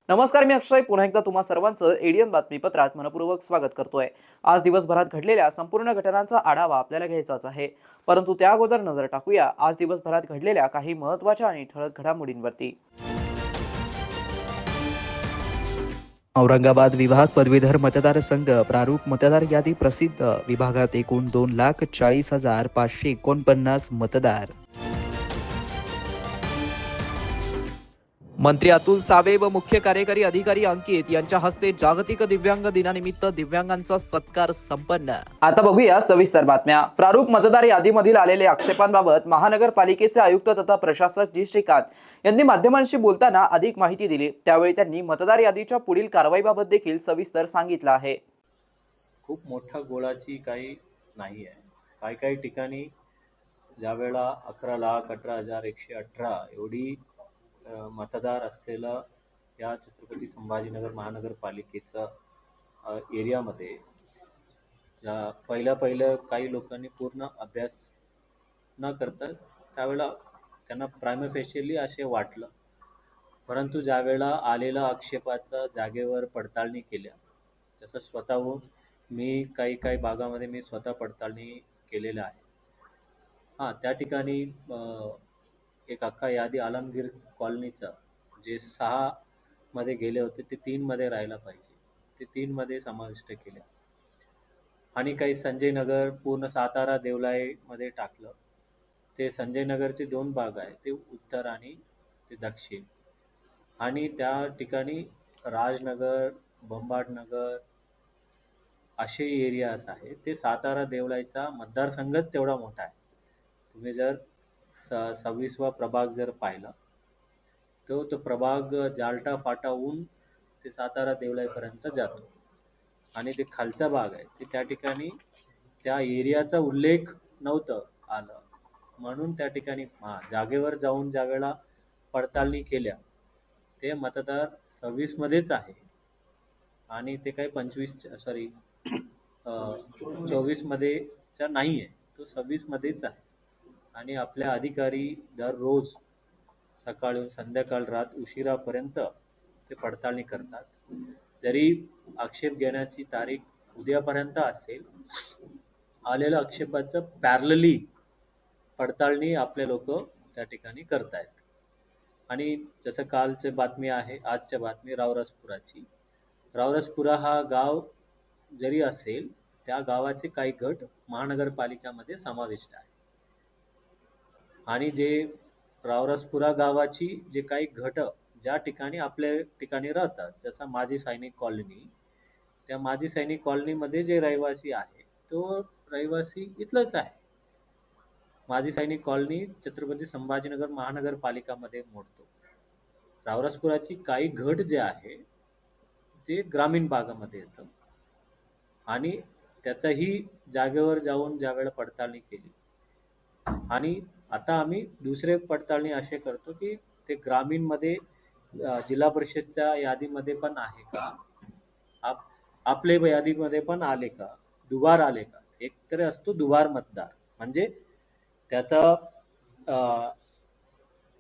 नमस्कार, मी अक्षय पुन्हा एकदा तुम्हा सर्वांचं एडीएन बातमीपत्रात मनपूर्वक स्वागत करतोय। आज दिवसभरात घडलेल्या संपूर्ण घटनांचा आढावा आपल्याला घ्यायचाच आहे, परंतु त्या अगोदर नजर टाकूया आज दिवसभरात घडलेल्या काही महत्त्वाच्या आणि ठळक घडामोडींवरती। औरंगाबाद विभाग पदवीधर मतदारसंघ प्रारूप मतदार यादी प्रसिद्ध। विभागात एकूण 2,40,549 मतदार। मंत्री अतुल सावे व मुख्य कार्यकारी अधिकारी अंकित यांच्या हस्ते जागतिक दिव्यांग दिनानिमित्त दिव्यांगांचा सत्कार संपन्न। आता बघूया सविस्तर बातम्या। प्रारूप मतदार यादीमधील आलेल्या आक्षेपांबाबत महानगरपालिकेचे आयुक्त तथा प्रशासक जी श्रीकांत यांनी माध्यमांशी बोलताना अधिक माहिती दिली। त्यावेळी त्यांनी मतदार यादीच्या पुढील कारवाईबाबत देखील सविस्तर सांगितलं आहे। खूप मोठ्या गोळाची काही नाही आहे। काही ठिकाणी ज्यावेळेला 11,18,118 एवढी मतदार असलेलं या छत्रपती संभाजीनगर महानगरपालिकेचा एरियामध्ये पहिलं काही लोकांनी पूर्ण अभ्यास न करता त्यावेळेला त्यांना प्रायमरी फेशियली असे वाटलं, परंतु ज्यावेळेला आलेल्या आक्षेपाचा जागेवर पडताळणी केल्या, जसं स्वतःहून मी काही भागामध्ये मी स्वतः पडताळणी केलेलं आहे। त्या ठिकाणी एक अख्खा यादी आलमगीर कॉलनीचा जे 6 मध्ये गेले होते ते 3 मध्ये राहायला पाहिजे, ते 3 मध्ये समाविष्ट केले। आणि काही संजय नगर पूर्ण सातारा देवलाई मध्ये टाकलं। ते संजय नगरचे 2 भाग आहे, ते उत्तर आणि ते दक्षिण। आणि त्या ठिकाणी राजनगर, बंबाटनगर असे एरियाज आहे। ते सातारा देवलाईचा मतदारसंघच तेवढा मोठा आहे। तुम्ही जर 26वा प्रभाग जर पाहिला तो प्रभाग जालटा फाटाहून ते सातारा देवलाईपर्यंत जातो। आणि ते खालचा भाग आहे ते त्या ठिकाणी त्या एरियाचा उल्लेख नव्हतं आलं, म्हणून त्या ठिकाणी जागेवर जाऊन ज्यावेळेला पडताळणी केल्या ते मतदार 26 मध्येच आहे आणि ते काही 24 मध्येचा नाही आहे, तो 26 मध्येच आहे। आणि आपल्या अधिकारी दररोज सकाळून संध्याकाळ रात उशिरापर्यंत ते पडताळणी करतात। जरी आक्षेप घेण्याची तारीख उद्यापर्यंत असेल, आलेल्या आक्षेपाचं पॅरलली पडताळणी आपले लोक त्या ठिकाणी करतायत। आणि जसं कालची बातमी आहे, आजच्या बातमी रावरसपुराची। रावरसपुरा हा गाव जरी असेल, त्या गावाचे काही गट महानगरपालिकामध्ये समाविष्ट आहे। आणि जे रावरसपुरा गावाची जे काही गट ज्या ठिकाणी आपल्या ठिकाणी राहतात, जसा माजी सैनिक कॉलनी, त्या माजी सैनिक कॉलनीमध्ये जे रहिवासी आहे तो रहिवासी इथलंच आहे। माजी सैनिक कॉलनी छत्रपती संभाजीनगर महानगरपालिकामध्ये मोडतो। रावरसपुराची काही गट जे आहे ते ग्रामीण भागामध्ये येतं आणि त्याचाही जागेवर जाऊन ज्यावेळेला पडताळणी केली। आणि आता आम्ही दुसरे पडताळणी असे करतो की ते ग्रामीण मध्ये जिल्हा परिषदच्या यादीमध्ये पण आहे का, आपले यादीमध्ये पण आले का, दुबार आले का। एक तर असतो दुबार मतदार, म्हणजे त्याचा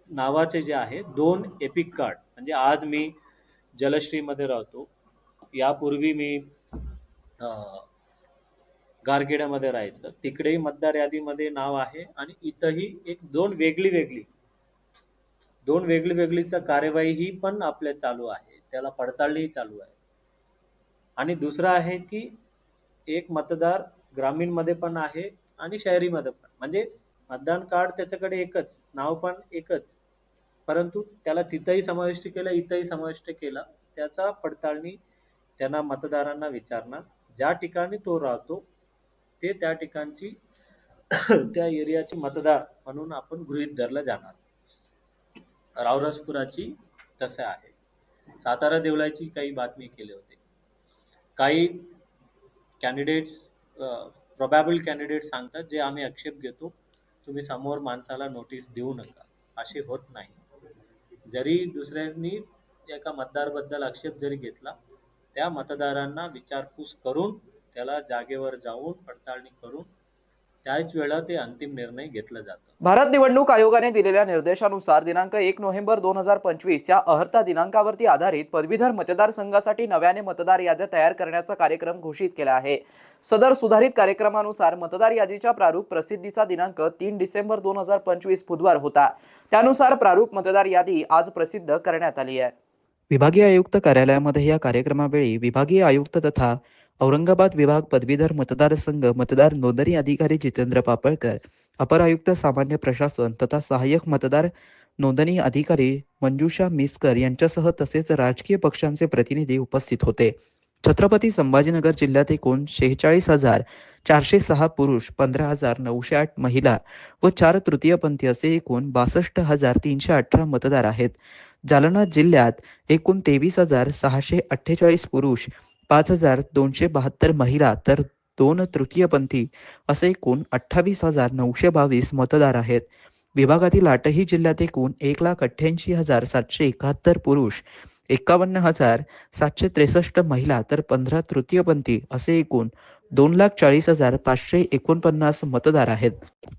नावाचे जे आहे 2 एपिक कार्ड, म्हणजे आज मी जलश्री मध्ये राहतो, यापूर्वी मी गारगेड्यामध्ये राहायचं, तिकडेही मतदार यादीमध्ये नाव आहे आणि इथंही एक 2 वेगळीचा कार्यवाही ही पण आपल्या चालू आहे, त्याला पडताळणी चालू आहे। आणि दुसरा आहे की एक मतदार ग्रामीण मध्ये पण आहे आणि शहरी मध्ये पण, म्हणजे मतदान कार्ड त्याच्याकडे एकच, नाव पण एकच, परंतु त्याला तिथंही समाविष्ट केलं, इथंही समाविष्ट केलं। त्याचा पडताळणी त्यांना मतदारांना विचारणार, ज्या ठिकाणी तो राहतो ते त्या ठिकाणची त्या एरियाची मतदार म्हणून आपण गृहीत धरला जाणार। रावरसपुराची तसे आहे। सातारा देवलाईची काही बातमी केली होती, काही कॅन्डिडेट्स प्रोबॅबल कॅन्डिडेट सांगतात जे आम्ही आक्षेप घेतो, तुम्ही समोर माणसाला नोटीस देऊ नका, असे होत नाही. जरी दुसऱ्यांनी एका मतदाराबद्दल आक्षेप जरी घेतला, त्या मतदारांना विचारपूस करून त्याला जागेवर जाऊन पडताळणी करून त्याच वेळा ते अंतिम निर्णय घेतला जातो. भारत निवडणूक आयोगाने दिलेल्या निर्देशानुसार दिनांक 1 नोव्हेंबर 2025 या अहर्ता दिनांकावरती आधारित पदवीधर मतदारसंघासाठी नव्याने मतदार याद्या तयार करण्याचा कार्यक्रम घोषित केला आहे. सदर सुधारित कार्यक्रमानुसार मतदार यादीच्या प्रारूप प्रसिद्धीचा दिनांक 3 डिसेंबर 2025 बुधवार होता. त्यानुसार प्रारूप मतदार यादी आज प्रसिद्ध करण्यात आली आहे. विभागीय आयुक्त कार्यालयामध्ये या कार्यक्रमावेळी विभागीय आयुक्त तथा औरंगाबाद विभाग पदवीधर मतदारसंघ मतदार नोंदणी अधिकारी जितेंद्र पापळकर, अपर आयुक्त सामान्य प्रशासन तथा सहाय्यक मतदार नोंदणी अधिकारी मंजुषा मिस्कर यांच्यासह तसेच राजकीय पक्षांचे प्रतिनिधी उपस्थित होते. छत्रपती संभाजीनगर जिल्ह्यात एकूण 46,406 पुरुष, 15,908 महिला व 4 तृतीयपंथी असे एकूण 62,318 मतदार आहेत. जालना जिल्ह्यात एकूण 23,648 पुरुष, 5,272 महिला तर 2 तृतीयपंथी असे एकूण 28,922 मतदार आहेत. विभागातील 8ही जिल्ह्यात एकूण 1,88,771 पुरुष, 51,763 महिला तर 15 तृतीयपंथी असे एकूण 2,40,549 मतदार आहेत.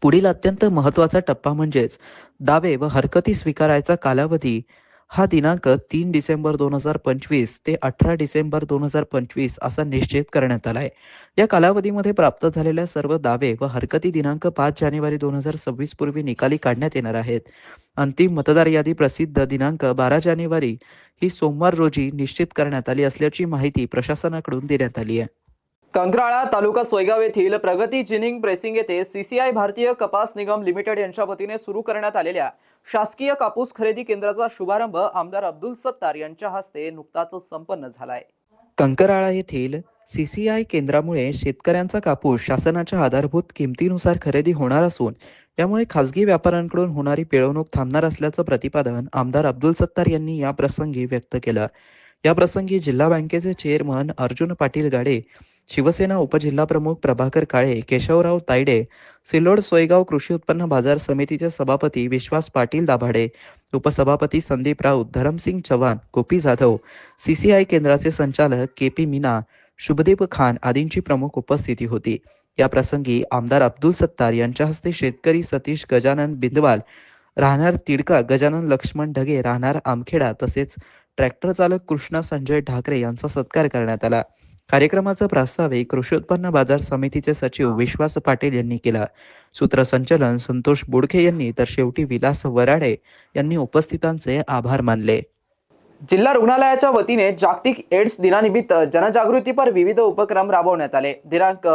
पुढील अत्यंत महत्त्वाचा टप्पा म्हणजेच दावे व हरकती स्वीकारायचा कालावधी हा दिनांक 3 डिसेंबर 2025 ते 18 डिसेंबर 2025 असा निश्चित करण्यात आला आहे. या कालावधीमध्ये प्राप्त झालेल्या सर्व दावे व हरकती दिनांक 5 जानेवारी 2026 पूर्वी निकाली काढण्यात येणार आहेत. अंतिम मतदार यादी प्रसिद्ध दिनांक 12 जानेवारी ही सोमवार रोजी निश्चित करण्यात आली असल्याची माहिती प्रशासनाकडून देण्यात आली आहे. कंत्राळा तालुका सोयगाव येथील प्रगती जिनिंग प्रेसिंग येथे CCI भारतीय कपास निगम लिमिटेड यांच्या वतीने सुरू करण्यात आलेल्या शासकीय कापूस खरेदी केंद्राचा शुभारंभ आमदार अब्दुल सत्तार यांच्या हस्ते नुकताच संपन्न झालाय. कंकराळा येथील CCI केंद्रामुळे शेतकऱ्यांचा कापूस शासनाच्या आधारभूत किमतीनुसार खरेदी होणार असून यामुळे खासगी व्यापाऱ्यांकडून होणारी पिळवणूक थांबणार असल्याचं प्रतिपादन आमदार अब्दुल सत्तार यांनी या प्रसंगी व्यक्त केलं. या प्रसंगी जिल्हा बँकेचे चेअरमन अर्जुन पाटील गाडे, शिवसेना उपजिल्हाप्रमुख प्रभाकर काळे, केशवराव तायडे, सिल्लोड सोयगाव कृषी उत्पन्न बाजार समितीचे सभापती विश्वास पाटील दाभाडे, उपसभापती संदीप राऊत, धरमसिंग चव्हाण, गोपी जाधव, CCI केंद्राचे संचालक KP मीना, शुभदीप खान आदींची प्रमुख उपस्थिती होती. या प्रसंगी आमदार अब्दुल सत्तार यांच्या हस्ते शेतकरी सतीश गजानन बिंदवाल राहणार तिडका, गजानन लक्ष्मण ढगे राहणार आमखेडा तसेच ट्रॅक्टर चालक कृष्णा संजय ढाकरे यांचा सत्कार करण्यात आला. कार्यक्रमाचा प्रास्ताविक कृषी उत्पन्न बाजार समितीचे सचिव विश्वास पाटील यांनी केला. सूत्रसंचालन संतोष बोडखे यांनी तर शेवटी विलास वराडे यांनी उपस्थितांचे आभार मानले. जिल्हा रुग्णालयाच्या वतीने जागतिक एड्स दिनानिमित्त जनजागृतीपर विविध उपक्रम राबवण्यात आले. दिनांक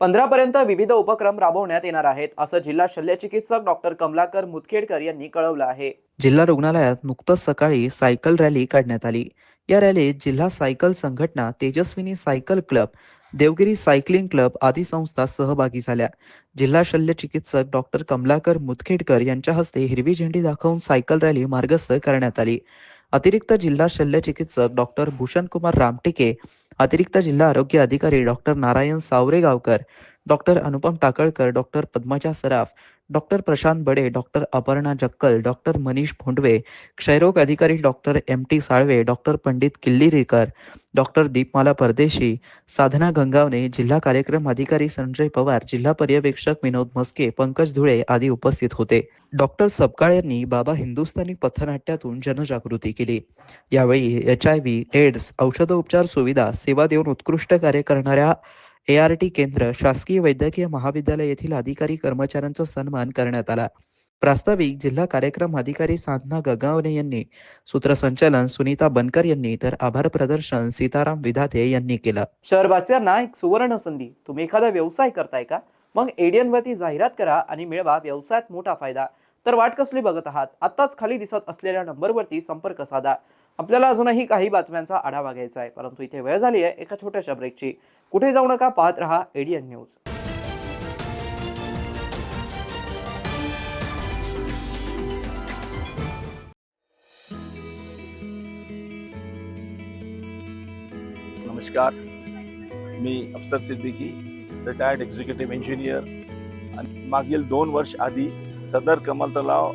15 पर्यंत विविध उपक्रम राबवण्यात येणार आहेत असं जिल्हा शल्यचिकित्सक डॉक्टर कमलाकर मुदखेडकर यांनी कळवलं आहे. जिल्हा रुग्णालयात नुकतंच सकाळी सायकल रॅली काढण्यात आली. या रॅलीत जिल्हा सायकल संघटना, Tejaswini cycle club, Devgiri cycling club आदी संस्था सहभागी झाल्या. जिल्हा शल्यचिकित्सक डॉक्टर कमलाकर मुदखेडकर यांच्या हस्ते हिरवी झेंडी दाखवून सायकल रॅली मार्गस्थ करण्यात आली. अतिरिक्त जिल्हा शल्यचिकित्सक डॉक्टर भूषणकुमार रामटेके, अतिरिक्त जिल्हा आरोग्य अधिकारी doctor Narayan Sawaregaonkar, doctor Anupam Takalkar, doctor Padmaja Saraf, doctor Prashant Bade, doctor Aparna Jakkal, doctor Manish Bhondwe, क्षयरोग अधिकारी doctor MT Salve, doctor Pandit Killirikar, doctor Deepmala Pardeshi, Sadhana Gangawane, जिल्हा कार्यक्रम अधिकारी संजय पवार, जिल्हा पर्यवेक्षक विनोद मस्के, पंकज धुळे आदी उपस्थित होते. डॉक्टर सपकाळ यांनी बाबा हिंदुस्थानी पथनाट्यातून जनजागृती केली. यावेळी HIV, एड्स, औषधोपचार सुविधा, सेवा देऊन उत्कृष्ट कार्य करणाऱ्या ART केंद्र, शासकीय वैद्यकीय महाविद्यालय येथील अधिकारी कर्मचाऱ्यांचा सन्मान करण्यात आला. प्रास्ताविक जिल्हा कार्यक्रम अधिकारी साधना गगावणे यांनी, सूत्रसंचालन सुनीता बनकर यांनी तर आभार प्रदर्शन सीताराम विधाते यांनी केलं. शहरवासियांना एक सुवर्ण संधी. तुम्ही एखादा व्यवसाय करताय का? मग ADN वरती जाहिरात करा आणि मिळवा व्यवसायात मोठा फायदा. तर वाट कसली बघत आहात? आत्ताच खाली दिसत असलेल्या नंबरवरती संपर्क साधा. आपल्याला अजूनही काही बातम्यांचा आढावा घ्यायचा आहे, परंतु इथे वेळ झाली आहे एका छोट्याशा ब्रेकची. कुठे जाऊ नका, पाहत रहा ADN न्यूज. नमस्कार, मी अफसर सिद्दीकी, रिटायर्ड एक्झिक्युटिव्ह इंजिनियर. आणि मागील 2 वर्ष आधी सदर कमल तलाव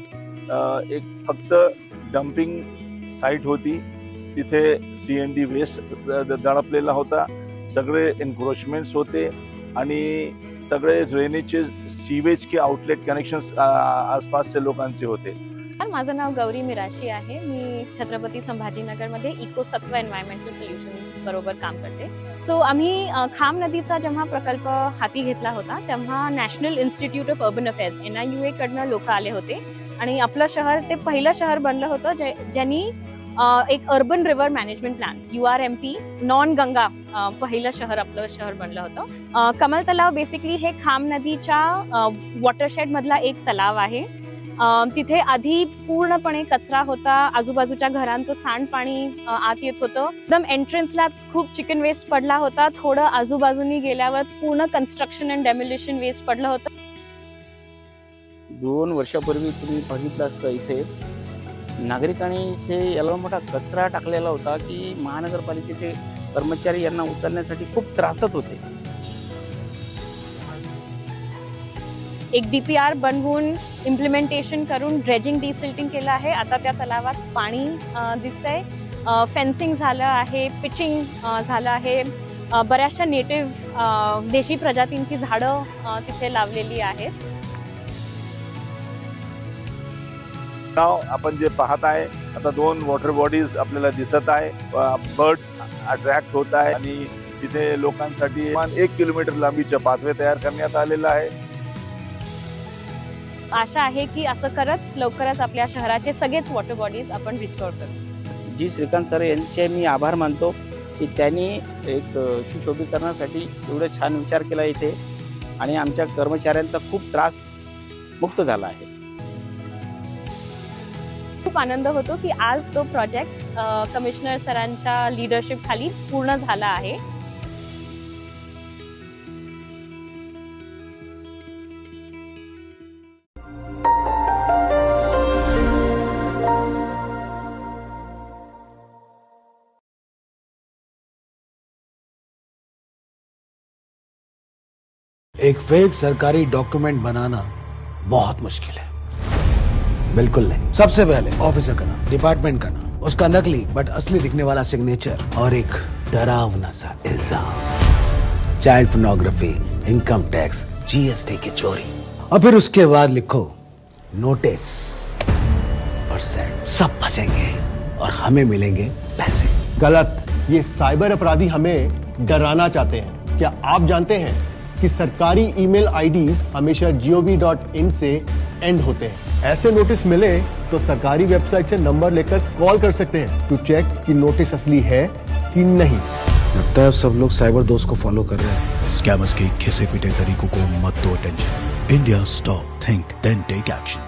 एक फक्त डम्पिंग साईट होती. तिथे CND वेस्ट दडपलेला होता, सगळे एन्क्रोचमेंट्स होते आणि सगळे ड्रेनेजचे सीवेज के आउटलेट कनेक्शन्स आसपासच्या लोकांचे होते. माझं नाव गौरी मिराशी आहे. मी छत्रपती संभाजीनगरमध्ये इको सत्व एन्व्हायरमेंटल सोल्युशन्स बरोबर काम करते. सो आम्ही खाम नदीचा जेव्हा प्रकल्प हाती घेतला होता तेव्हा national institute of urban affairs NIUA कडनं लोक आले होते आणि आपलं शहर ते पहिलं शहर बनलं होतं ज्यांनी एक urban river management plan URMP non Ganga पहिलं शहर आपलं शहर बनलं होतं. कमल तलाव बेसिकली हे खाम नदीच्या वॉटरशेड मधला एक तलाव आहे. तिथे आधी पूर्णपणे कचरा होता, आजूबाजूच्या घरांचं सांडपाणी आत येत होतं. एकदम एंट्रन्सलाच खूप चिकन वेस्ट पडला होता. थोडं आजूबाजूनी गेल्यावर पूर्ण कन्स्ट्रक्शन अँड डेमोलिशन वेस्ट पडलं होतं. 2 वर्षापूर्वी तुम्ही बघितलं असतं इथे नागरिकांनी इथे एवढा मोठा कचरा टाकलेला होता की महानगरपालिकेचे कर्मचारी यांना उचलण्यासाठी खूप त्रासत होते. एक DPR बनवून इम्प्लिमेंटेशन करून ड्रेजिंग डिसिल्टिंग केलं आहे. आता त्या तलावात पाणी दिसतंय. फेन्सिंग झालं आहे, पिचिंग झालं आहे. बऱ्याचशा नेटिव्ह देशी प्रजातींची झाडं तिथे लावलेली आहेत. नाव आपण जे पाहत आहे आता 2 वॉटर बॉडीज आपल्याला दिसत आहे. बर्ड्स अट्रॅक्ट होत आहे आणि तिथे लोकांसाठी 1 किलोमीटर लांबीचं पाथवे तयार करण्यात आलेलं आहे. आशा आहे की असं करत लवकरच आपल्या शहराचे सगळेच वॉटर बॉडीज आपण रिस्टोर करू. जी श्रीकांत सर यांचे मी आभार मानतो की त्यांनी एक सुशोभीकरणासाठी एवढं छान विचार केला इथे आणि आमच्या कर्मचाऱ्यांचा खूप त्रास मुक्त झाला आहे. खूप आनंद होतो की आज तो प्रोजेक्ट कमिशनर सरांच्या लीडरशिप खाली पूर्ण झाला आहे. एक फेक सरकारी डॉक्यूमेंट बनाना बहुत मुश्किल है. बिल्कुल नहीं. सबसे पहले ऑफिसर का नाम, डिपार्टमेंट का नाम, उसका नकली बट असली दिखने वाला सिग्नेचर और एक डरावना सा इल्जाम. Child pornography, income tax, GST की चोरी. और फिर उसके बाद लिखो नोटिस और सेंड. सब फंसेंगे और हमें मिलेंगे पैसे. गलत. ये साइबर अपराधी हमें डराना चाहते हैं. क्या आप जानते हैं कि सरकारी ईमेल आईडीज हमेशा gov.in से एंड होते हैं. ऐसे नोटिस मिले तो सरकारी वेबसाइट से नंबर लेकर कॉल कर सकते हैं टू चेक कि नोटिस असली है कि नहीं. लगता है अब सब लोग साइबर दोस्त को फॉलो कर रहे हैं. स्कैमर्स के घिसे पिटे तरीकों को मत दो attention. India stop, think then take action.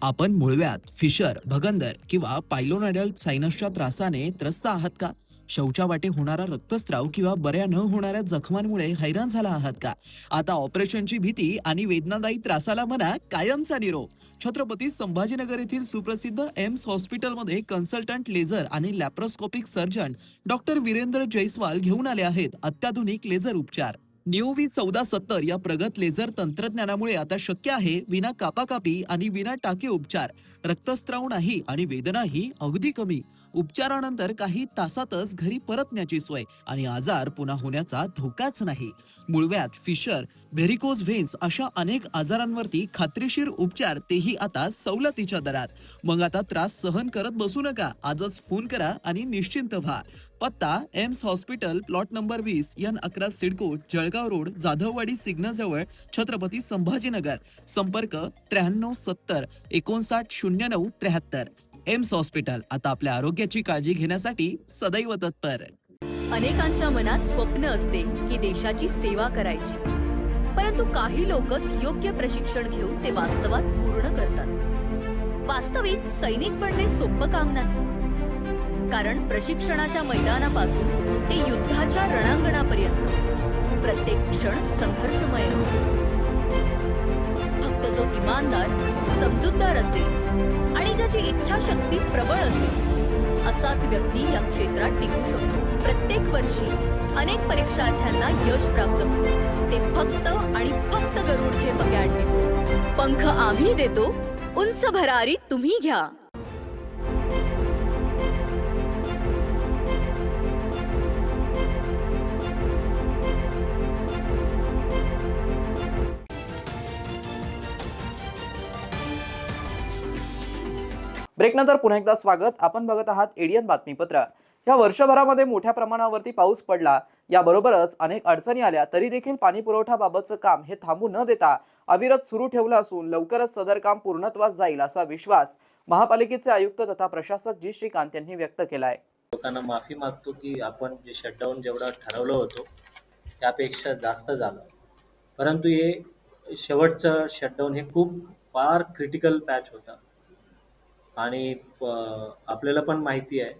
आपण मुळव्यात, फिशर, भगंदर किंवा पायलोनायडल सायनसच्या त्रासाने त्रस्त आहात का? शौचावाटे होणारा रक्तस्राव किंवा बऱ्या न होणाऱ्या जखमांमुळे हैराण झाला आहात का? आता ऑपरेशनची भीती आणि वेदनादायी त्रासाला म्हणा कायमचा निरोप. छत्रपती संभाजीनगर येथील सुप्रसिद्ध एम्स हॉस्पिटलमध्ये कन्सल्टंट लेझर आणि laparoscopic surgeon doctor Virendra Jaiswal घेऊन आले आहेत अत्याधुनिक लेझर उपचार. निओव्ही 1470 या प्रगत लेझर तंत्रज्ञानामुळे आता शक्य आहे विना कापाकापी आणि विना टाके उपचार. रक्तस्राव नाही आणि वेदनाही अगदी कमी. उपचारानंतर काही तासातच घरी परतण्याची सोय आणि आजार पुन्हा होण्याचा धोकाच नाही. मुळव्यात, फिशर, व्हेरिकोज व्हेन्स अशा अनेक आजारांवरती खात्रीशीर उपचार, तेही आता सवलतीच्या दरात. मग आता त्रास सहन करत बसू नका. आजच फोन करा आणि निश्चिंत व्हा. पत्ता AIIMS hospital, plot number 20, N11 CIDCO, Jalgaon road, Jadhavwadi signal जवळ, छत्रपती संभाजीनगर. संपर्क 93 70 59 09 73. एम्स हॉस्पिटल आता आपल्या आरोग्याची काळजी घेण्यासाठी सदैव तत्पर. अनेकांच्या मनात स्वप्न असते की देशाची सेवा करायची, परंतु काही लोकच योग्य प्रशिक्षण घेऊन ते वास्तवात पूर्ण करतात. वास्तविक सैनिक बनणे सोपं काम नाही, कारण प्रशिक्षणाच्या मैदानापासून ते युद्धाच्या रणांगणापर्यंत प्रत्येक क्षण संघर्षमय असतो. फक्त जो इमानदार, समजूतदार असेल आणि ज्याची इच्छाशक्ती प्रबळ असेल असाच व्यक्ती या क्षेत्रात टिकू शकतो. प्रत्येक वर्षी अनेक परीक्षार्थ्यांना यश प्राप्त होते, ते फक्त आणि फक्त गरुडचे अकॅडमीमुळे. पंख आम्ही देतो, उंच भरारी तुम्ही घ्या. ब्रेकनंतर पुन्हा एकदा स्वागत. आपण बघत आहात एडियन बातमीपत्र. या वर्षभरामध्ये मोठ्या प्रमाणावरती पाऊस पडला, याबरोबरच अनेक अडचणी आल्या, तरी देखील पाणी पुरवठाबाबतचं काम हे थांबू न देता अविरत सुरू ठेवलं असून लवकरच सदर काम पूर्णत्वास जाईल असा विश्वास महापालिकेचे आयुक्त तथा प्रशासक जी श्रीकांत यांनी व्यक्त केला आहे. लोकांना माफी मागतो की आपण जे शटडाऊन जेवढा ठरवलं होतं त्यापेक्षा जास्त झालं, परंतु हे शेवटचं शटडाऊन हे खूप फार क्रिटिकल पॅच होता आणि आपल्याला पण माहिती आहे.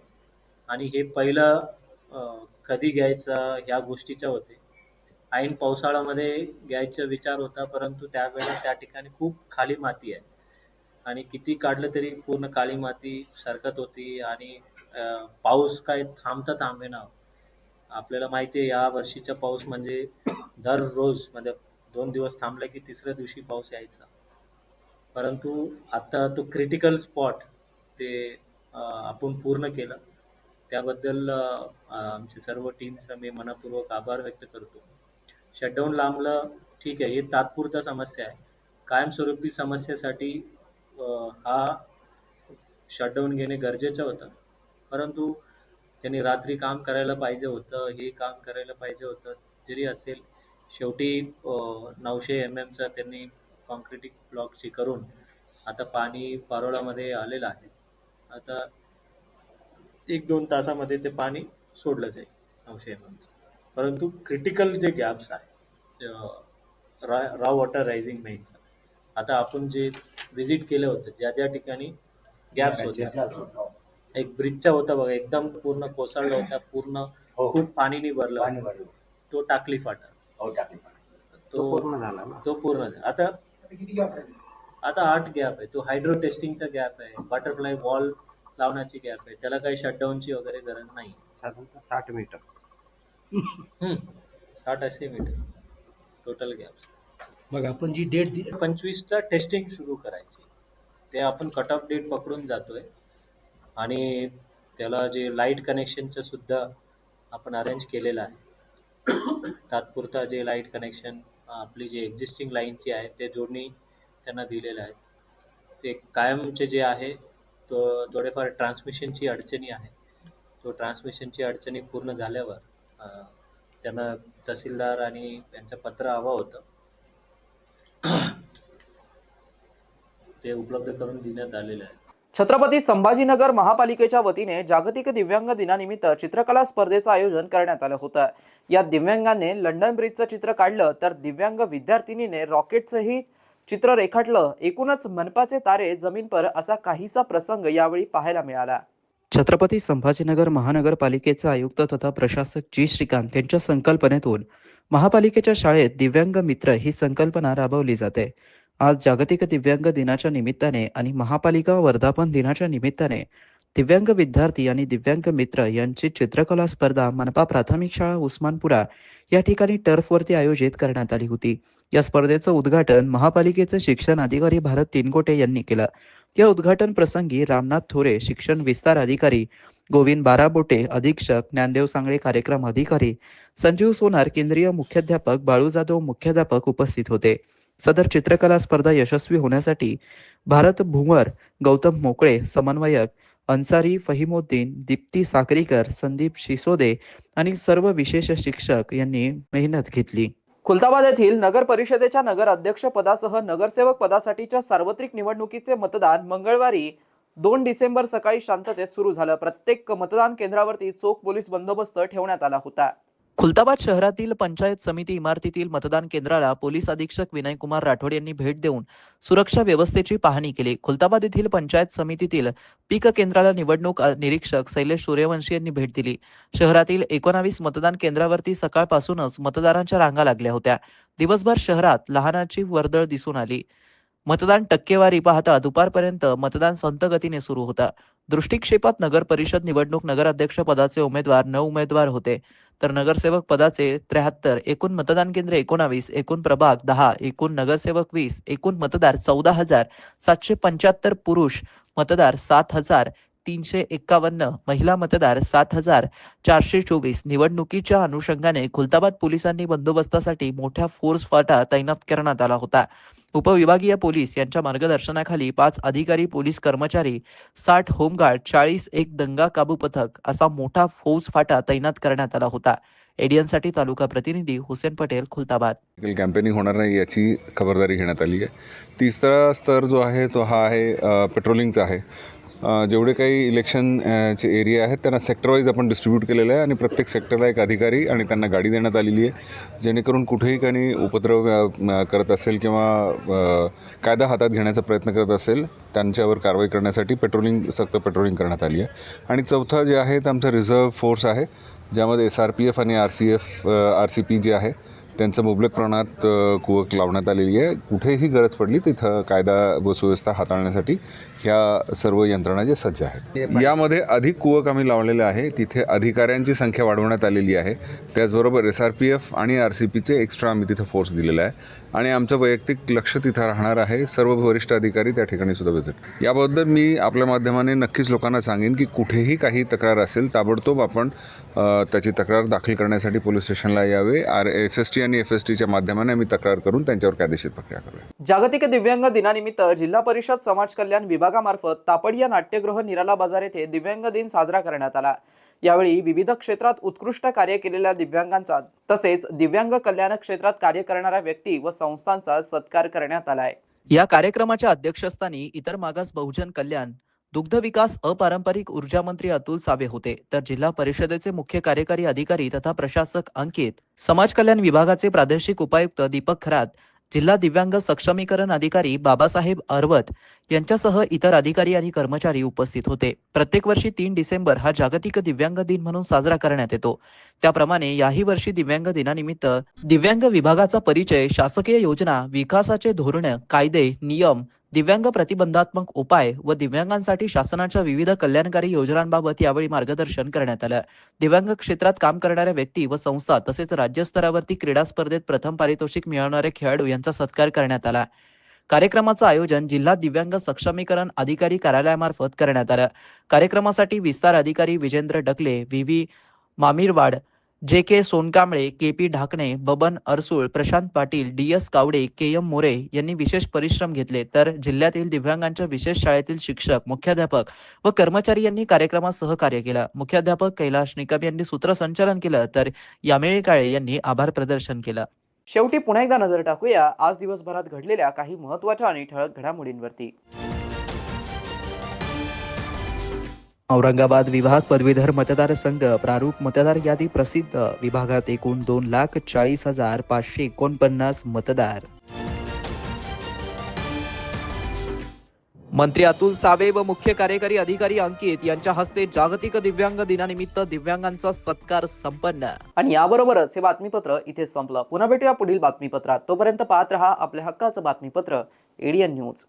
आणि हे पहिलं कधी घ्यायचं ह्या गोष्टीच्या होते. ऐन पावसाळ्यामध्ये घ्यायचा विचार होता, परंतु त्यावेळेला त्या ठिकाणी खूप खाली माती आहे आणि किती काढलं तरी पूर्ण काळी माती सरकत होती आणि पाऊस काय थांबेना. आपल्याला माहिती आहे या वर्षीचा पाऊस म्हणजे दररोज म्हणजे 2 दिवस थांबला की तिसऱ्या दिवशी पाऊस यायचा. परंतु आता तो क्रिटिकल स्पॉट ते आपण पूर्ण केलं, त्याबद्दल आमचे सर्व टीमचा मी मनपूर्वक आभार व्यक्त करतो. शटडाऊन लांबलं ठीक आहे, हे तात्पुरता समस्या आहे. कायमस्वरूपी समस्येसाठी हा शटडाऊन घेणे गरजेचं होतं, परंतु त्यांनी रात्री काम करायला पाहिजे होतं, हे काम करायला पाहिजे होतं. जरी असेल शेवटी 900 mm त्यांनी कॉन्क्रीटिंग ब्लॉकची करून आता पाणी पारोळामध्ये आलेलं आहे. आता 1-2 तासामध्ये ते पाणी सोडलं जाईल 900 mm. परंतु क्रिटिकल जे गॅप्स आहे रॉ वॉटर रायझिंग मेन्स, आता आपण जे व्हिजिट केलं होतं ज्या ज्या ठिकाणी गॅप्स होत्या, एक ब्रिजचा होता बघा, एकदम पूर्ण कोसळला होता, पूर्ण खूप पाणीने भरलं, तो टाकली फाटा, तो पूर्ण झाला. आता 8 गॅप आहे. तो हायड्रो टेस्टिंगचा गॅप आहे, बटरफ्लाय वॉल लावण्याची गॅप आहे, त्याला काही शटडाऊनची वगैरे गरज नाही. साधारणतः 60 मीटर 60-80 मीटर टोटल गॅप्स. मग आपण जी डेट 25ला टेस्टिंग सुरू करायची, ते आपण कट ऑफ डेट पकडून जातोय आणि त्याला जे लाईट कनेक्शनचं सुद्धा आपण अरेंज केलेलं आहे. तात्पुरता जे लाईट कनेक्शन आपली जे एक्झिस्टिंग लाईनची आहे ते जोडणी त्यांना दिलेलं आहे. ते कायमचे जे आहे तो थोडेफार ट्रान्समिशनची अडचणी आहे, तो ट्रान्समिशनची अडचणी पूर्ण झाल्यावर त्यांना तहसीलदार आणि यांचं पत्र हवं होतं, ते उपलब्ध करून देण्यात आलेलं आहे. छत्रपती संभाजीनगर महापालिकेच्या वतीने जागतिक दिव्यांग दिनानिमित्त चित्रकला स्पर्धेचं आयोजन करण्यात आलं होतं. या दिव्यांगांनी लंडन ब्रिजचं चित्र काढलं, तर दिव्यांग विद्यार्थिनीने रॉकेटचंही चित्र रेखाटलं. एकूणच मनपाचे तारे जमीन पर असा काहीसा प्रसंग यावेळी पाहायला मिळाला. छत्रपती संभाजीनगर महानगरपालिकेचे आयुक्त तथा प्रशासक जी श्रीकांत यांच्या संकल्पनेतून महापालिकेच्या शाळेत दिव्यांग मित्र ही संकल्पना राबवली जाते. आज जागतिक दिव्यांग दिनाच्या निमित्ताने आणि महापालिका वर्धापन दिनाच्या निमित्ताने दिव्यांग विद्यार्थी आणि दिव्यांग मित्र यांची चित्रकला स्पर्धा मनपा प्राथमिक शाळा उस्मानपुरा या ठिकाणी टर्फवरती आयोजित करण्यात आली होती. या स्पर्धेचं उद्घाटन महापालिकेचे शिक्षण अधिकारी भारत तिनकोटे यांनी केलं. या उद्घाटन प्रसंगी रामनाथ थोरे शिक्षण विस्तार अधिकारी, गोविंद बाराबोटे अधीक्षक, ज्ञानदेव सांगळे कार्यक्रम अधिकारी, संजीव सोनार केंद्रीय मुख्याध्यापक, बाळू जाधव मुख्याध्यापक उपस्थित होते. सदर चित्रकला स्पर्धा यशस्वी होण्यासाठी भारत भुंवर, गौतम मोकळे समन्वयक, अन्सारी फहिमुद्दीन, दीप्ती साकरीकर, संदीप शिसोदे आणि सर्व विशेष शिक्षक यांनी मेहनत घेतली. खुलताबाद येथील नगर परिषदेच्या नगर अध्यक्ष पदासह नगरसेवक पदासाठीच्या सार्वत्रिक निवडणुकीचे मतदान मंगळवारी 2 डिसेंबर सकाळी शांततेत सुरू झालं. प्रत्येक मतदान केंद्रावरती चोख पोलीस बंदोबस्त ठेवण्यात आला होता. खुलताबाद शहरातील पंचायत समिती इमारतीतील मतदान केंद्राला पोलीस अधीक्षक विनयकुमार राठोड यांनी भेट देऊन सुरक्षा व्यवस्थेची पाहणी केली. खुलताबाद येथील पंचायत समितीतील पीक केंद्राला निवडणूक निरीक्षक शैलेश सूर्यवंशी यांनी भेट दिली. शहरातील 19 मतदान केंद्रावरती सकाळपासूनच मतदारांच्या रांगा लागल्या होत्या. दिवसभर शहरात लहानाची वर्दळ दिसून आली. मतदान टक्केवारी पाहता दुपारपर्यंत मतदान संथ गतीने सुरू होता. दृष्टिक्षेपात नगर परिषद निवडणूक नगराध्यक्ष पदाचे उमेदवार 9 उमेदवार होते, तर नगरसेवक पदाचे 73, एकूण मतदान केंद्रे 19, एकूण प्रभाग 10, एकूण नगरसेवक 20, एकूण मतदार 14,775, पुरुष मतदार 7,351, महिला मतदार 7,424. निवडणुकीच्या अनुषंगाने खुलताबाद पोलिसांनी बंदोबस्तासाठी मोठ्या फोर्स फाटा तैनात करण्यात आला होता. उपविभागीय पोलीस यांच्या मार्गदर्शनाखाली 5 अधिकारी पोलीस कर्मचारी, 60 होमगार्ड, 40 एक दंगा काबू पथक असा मोठा फौज फाटा तैनात करण्यात आला होता. एडीएनसाठी तालुका प्रतिनिधी हुसेन पटेल, खुलताबाद. कॅम्पेनिंग होणार नाही याची खबरदारी घेण्यात आली आहे. तिसरा स्तर जो आहे तो हा आहे पेट्रोलिंगचा आहे. जेवढे काही इलेक्शनचे एरिया आहेत त्यांना सेक्टर वाईज आपण डिस्ट्रीब्यूट केलेलं आहे आणि प्रत्येक सेक्टरला एक अधिकारी आणि त्यांना गाडी देण्यात आलेली आहे, जेणेकरून कुठेही काही उपद्रव करत असेल किंवा कायदा हातात घेण्याचा प्रयत्न करत असेल त्यांच्यावर कारवाई करण्यासाठी सक्त पेट्रोलिंग करण्यात आली आहे. आणि चौथा जे आहे तर आमचा रिझर्व्ह फोर्स आहे, ज्यामध्ये SRPF आणि RCP जे आहे त्यांचं मुबलक प्रमाणात कुवक लावण्यात आलेली आहे. कुठेही गरज पडली तिथं कायदा व सुव्यवस्था हाताळण्यासाठी ह्या सर्व यंत्रणा जे सज्ज आहेत. यामध्ये अधिक कुवक आम्ही लावलेले आहे. तिथे अधिकाऱ्यांची संख्या वाढवण्यात आलेली आहे. त्याचबरोबर SRPF आणि RCPचे एक्स्ट्रा आम्ही तिथं फोर्स दिलेला आहे आणि आमचं वैयक्तिक लक्ष तिथं राहणार आहे. सर्व वरिष्ठ अधिकारी त्या ठिकाणी सुद्धा विजिट. याबद्दल मी आपल्या माध्यमाने नक्कीच लोकांना सांगेन की कुठेही काही तक्रार असेल ताबडतोब आपण त्याची तक्रार दाखल करण्यासाठी पोलीस स्टेशनला यावे. SST आणि FSTच्या माध्यमाने आम्ही तक्रार करून त्यांच्यावर कायदेशीर प्रक्रिया करूया. जागतिक दिव्यांग दिनानिमित्त जिल्हा परिषद समाज कल्याण विभागामार्फत तापडिया नाट्यगृह निराला बाजार येथे दिव्यांग दिन साजरा करण्यात आला. यावेळी विविध क्षेत्रात उत्कृष्ट कार्य केलेल्या दिव्यांगांचा तसेच दिव्यांग कल्याण क्षेत्रात कार्य करणाऱ्या व्यक्ती व संस्थांचा सत्कार करण्यात आलाय. या कार्यक्रमाच्या अध्यक्षस्थानी इतर मागास बहुजन कल्याण, दुग्ध विकास, अपारंपरिक ऊर्जा मंत्री अतुल सावे होते, तर जिल्हा परिषदेचे मुख्य कार्यकारी अधिकारी तथा प्रशासक अंकित, समाज कल्याण विभागाचे प्रादेशिक उपायुक्त दीपक खरात, जिल्हा दिव्यांग सक्षमीकरण अधिकारी बाबासाहेब अरवत यांच्यासह इतर अधिकारी आणि कर्मचारी उपस्थित होते. प्रत्येक वर्षी 3 डिसेंबर हा जागतिक दिव्यांग दिन म्हणून साजरा करण्यात येतो. त्याप्रमाणे याही वर्षी दिव्यांग दिनानिमित्त दिव्यांग विभागाचा परिचय, शासकीय योजना, विकासाचे धोरण, कायदे, नियम, दिव्यांग प्रतिबंधात्मक उपाय व दिव्यांगांसाठी शासनाच्या विविध कल्याणकारी योजनांबाबत यावेळी मार्गदर्शन करण्यात आलं. दिव्यांग क्षेत्रात काम करणाऱ्या व्यक्ती व संस्था तसेच राज्यस्तरावरती क्रीडा स्पर्धेत प्रथम पारितोषिक मिळवणारे खेळाडू यांचा सत्कार करण्यात आला. कार्यक्रमाचं आयोजन जिल्हा दिव्यांग सक्षमीकरण अधिकारी कार्यालयामार्फत करण्यात आलं. कार्यक्रमासाठी विस्तार अधिकारी Vijendra डकले, VV मामिरवाड, JK Sonkamble, KP Dhakane, Baban अरसूळ, Prashant Patil, DS Kawade, KM More यांनी विशेष परिश्रम घेतले, तर जिल्ह्यातील दिव्यांगांच्या विशेष शाळेतील शिक्षक, मुख्याध्यापक व कर्मचारी यांनी कार्यक्रमात सहकार्य केलं. मुख्याध्यापक कैलाश निकम यांनी सूत्रसंचालन केलं, तर यामिळी काळे यांनी आभार प्रदर्शन केलं. शेवटी पुन्हा एकदा नजर टाकूया आज दिवसभरात घडलेल्या काही महत्त्वाच्या आणि ठळक घडामोडींवरती. औरंगाबाद विभाग पदवीधर मतदारसंघ प्रारूप मतदार यादी प्रसिद्ध. विभागात एकूण 2,40,549 मतदार. मंत्री अतुल सावे व मुख्य कार्यकारी अधिकारी अंकित यांच्या हस्ते जागतिक दिव्यांग दिनानिमित्त दिव्यांगांचा सत्कार संपन्न. आणि याबरोबरच हे बातमीपत्र इथे संपलं. पुन्हा भेटूया पुढील बातमीपत्रात. तोपर्यंत पाहत रहा आपल्या हक्काचं बातमीपत्र ADN न्यूज.